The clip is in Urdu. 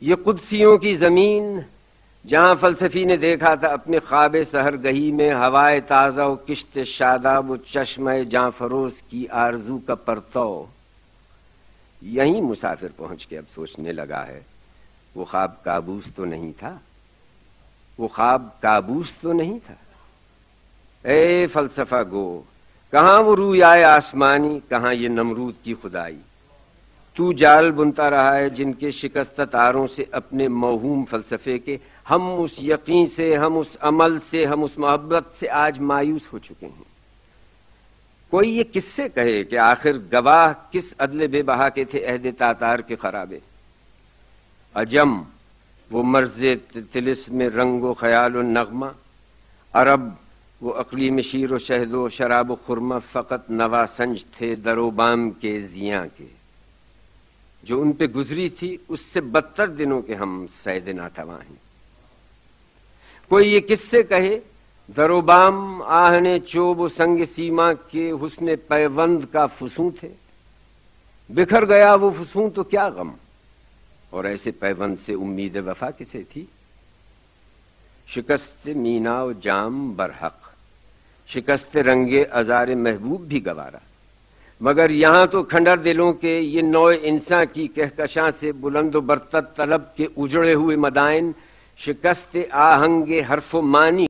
یہ قدسیوں کی زمین جہاں فلسفی نے دیکھا تھا اپنے خواب سحر گہی میں ہوائے تازہ و کشت شاداب و چشمہ جاں فروز کی آرزو کا پرتو، یہیں مسافر پہنچ کے اب سوچنے لگا ہے وہ خواب کابوس تو نہیں تھا، وہ خواب کابوس تو نہیں تھا۔ اے فلسفہ گو، کہاں وہ رویائے آسمانی، کہاں یہ نمرود کی خدائی؟ تو جال بنتا رہا ہے جن کے شکستہ تاروں سے اپنے موہوم فلسفے کے، ہم اس یقین سے، ہم اس عمل سے، ہم اس محبت سے آج مایوس ہو چکے ہیں۔ کوئی یہ کس سے کہے کہ آخر گواہ کس عدل بے بہا کے تھے عہد تاتار کے خرابے؟ عجم وہ مرز طلسم میں رنگ و خیال و نغمہ، عرب وہ اقلیم شیر و شہد و شراب و خرمہ، فقط نواسنج تھے در و بام کے زیاں کے۔ جو ان پہ گزری تھی اس سے بدتر دنوں کے ہم سید ناتواں ہیں۔ کوئی یہ کس سے کہے در و بام آہن چوب و سنگ سیما کے حسن پیوند کا فسوں تھے، بکھر گیا وہ فسوں تو کیا غم، اور ایسے پیوند سے امید وفا کسے تھی؟ شکست مینا و جام برحق، شکست رنگ ازار محبوب بھی گوارا، مگر یہاں تو کھنڈر دلوں کے یہ نوع انسان کی کہکشاں سے بلند و برتر طلب کے اجڑے ہوئے مدائن، شکست آہنگ حرف و معنی